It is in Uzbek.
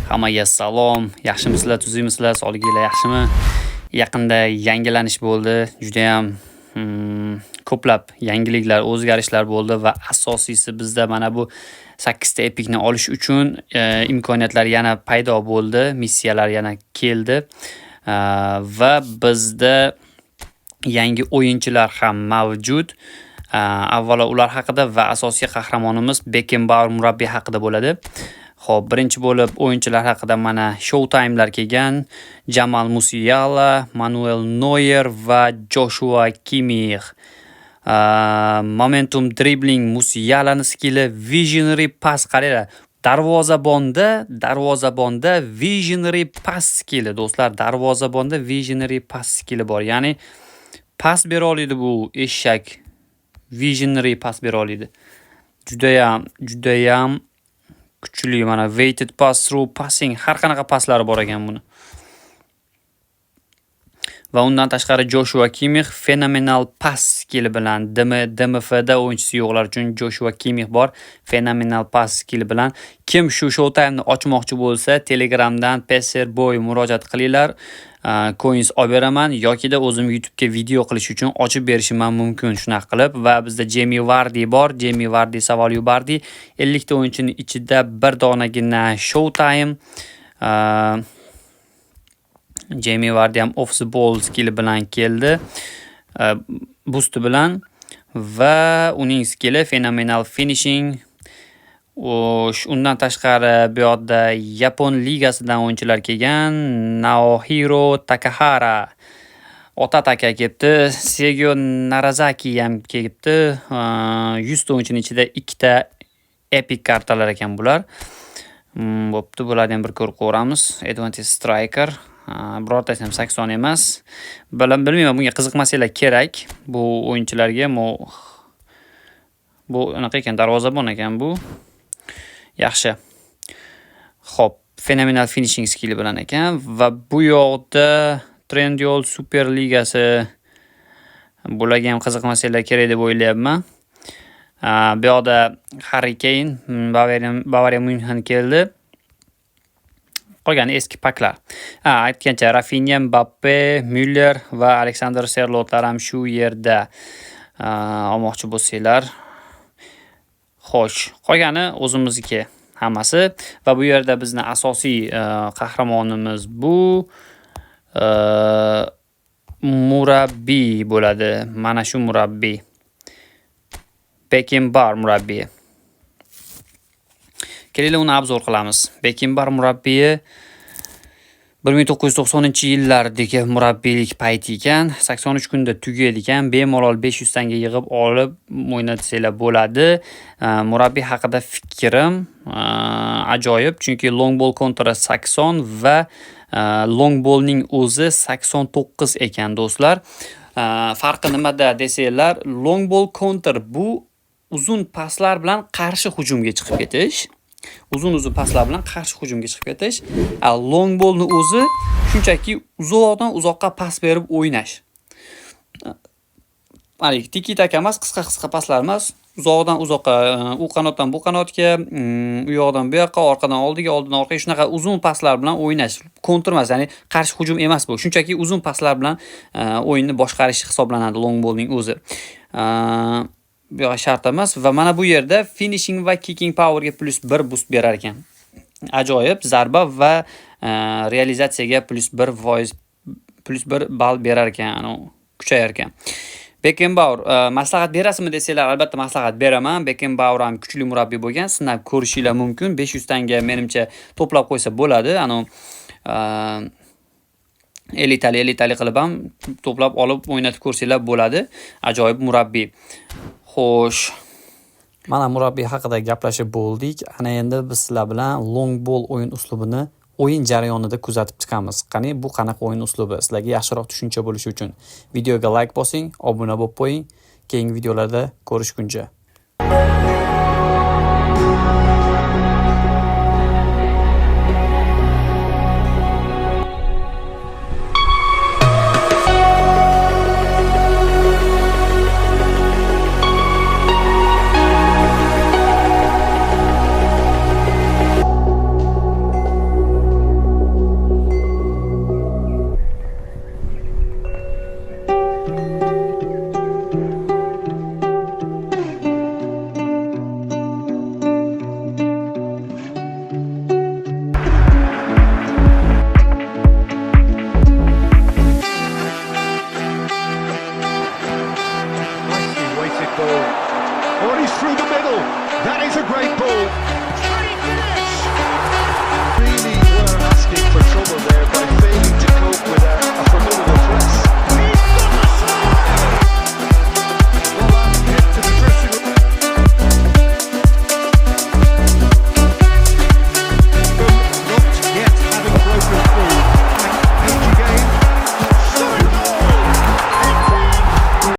Hammaga salom. Yaxshimisizlar, tuzingmisizlar, sog'liginglar yaxshimi? Yaqinda yangilanish bo'ldi. Juda ham ko'plab yangiliklar, o'zgarishlar bo'ldi va asosiysi bizda mana bu 8 ta epikni olish uchun imkoniyatlar yana paydo bo'ldi, missiyalar yana keldi. Va bizda yangi o'yinchilar ham mavjud. Avvalo ular haqida va asosiy qahramonimiz Beckenbauer murabbiy haqida bo'ladi. Xo'p, birinchi bo'lib o'yinchilar haqida mana Showtime'lar kelgan. Jamal Musiala, Manuel Neuer va Joshua Kimmich. Momentum dribbling Musialaning skilli, visionary pass qaranglar. Darvozabonda visionary pass skilli do'stlar, darvozabonda visionary pass skilli bor. Ya'ni pas bera oladi bu eshak. Visionary pass bera oladi. Juda ham kuchli, mana weighted pass, through passing, har qanaqa passlari bor ekan buni. Va undan tashqari Joshua Kimmich fenomenal pass skilli bilan DMFda o'yinchisi yo'qlar uchun Joshua Kimmich bor. Fenomenal pass skilli bilan kim shu Showtime'ni ochmoqchi bo'lsa, Telegramdan Peserboy murojaat qilinglar. Coins olib beraman yokida o'zim YouTube'ga video qilish uchun ochib berishim mumkin shunaqa qilib. Va bizda Jamie Vardy bor. Jamie Vardy Savolyu Bardi 50 ta o'yinchining ichida bir donagina Showtime. Jamie Vardy ham off the ball skilli bilan keldi. Boost bilan va uning skilli fenomenal finishing. Undan tashqari bu yerda Yapon ligasidan o'yinchilar kelgan. Naohiro Takahara, Otataka kelibdi. Segyo Narazaki ham kelibdi. 100 ta o'yinchining ichida 2 ta epic kartalar ekan bular. Bo'pti, bularni ham bir ko'rib ko'ramiz. Advantage Striker. Birortasi ham 80 emas. Bilmayman, bunga qiziqmasanglar kerak. Bu o'yinchilarga bu anaqa ekan, darvozabon ekan bu. Yaxshi. Xo'p, fenomenal finishing skilli bilan ekan va bu yoqda Trendyol Super Ligasi bularga ham qiziqmasanglar kerak deb o'ylayapman. Bu yoqda Harry Kane, Bavariya München keldi. Qolgan eski paklar. Aytgancha Rafinha, Mbappe, Müller va Alexander Serlotlar ham shu yerda olmoqchi bo'lsanglar. Xo'sh, qolgani o'zimizniki hammasi va bu yerda bizni asosiy qahramonimiz bu murabbiy bo'ladi. Mana shu murabbiy. Beckenbauer murabbiyi. Kelinglar uni obzor qilamiz. Beckenbauer murabbiyi 1990-yillardagi murabbiylik payti ekan. 83 kunda tugaydi ekan. Bemalol 500 tanga yig'ib olib o'ynatsanglar bo'ladi. Murabbiy haqida fikrim ajoyib, chunki long ball kontri 80 va long ballning o'zi 89 ekan do'stlar. Farqi nimada desanglar, long ball counter bu uzun paslar bilan qarshi hujumga chiqib ketish. Uzun paslar bilan qarshi hujumga chiqib ketish. Long ballni o'zi shunchaki uzoqdan uzoqqa pas berib o'ynash. Mana tiki-taka emas, qisqa paslar emas, uzoqdan uzoqqa, u qanotdan bu qanotga, u yoqdan bu yoqqa, orqadan oldiga, oldidan orqaga shunaqa uzun paslar bilan o'ynash. Kontr emas, ya'ni qarshi hujum emas bu. Shunchaki uzun paslar bilan o'yinni boshqarish hisoblanadi long ballning o'zi. Bu yoq shart emas va mana bu yerda finishing va kicking powerga +1 boost berar ekan. Ajoyib zarba va realizatsiyaga +1% +1 ball berar ekan, kuchayar ekan. Beckenbauer maslahat berasizmi desanglar, albatta maslahat beraman. Beckenbauer ham kuchli murabbiy bo'lgan, sinab ko'rishinglar mumkin. 500 tanga menimcha to'plab qo'ysa bo'ladi. Elitali qilib ham to'plab olib o'ynatib ko'rsanglar bo'ladi. Ajoyib murabbiy. Xo'sh, mana murabbiy haqida gaplashib bo'ldik. Ana endi biz sizlar bilan long ball o'yin uslubini o'yin jarayonida kuzatib chiqamiz. Qani bu qanaqa o'yin uslubi? Sizlarga yaxshiroq tushuncha bo'lishi uchun videoga like bosing, obuna bo'lib qo'ying. Keyingi videolarda ko'rishguncha. Oh, he's through the middle. That is a great ball.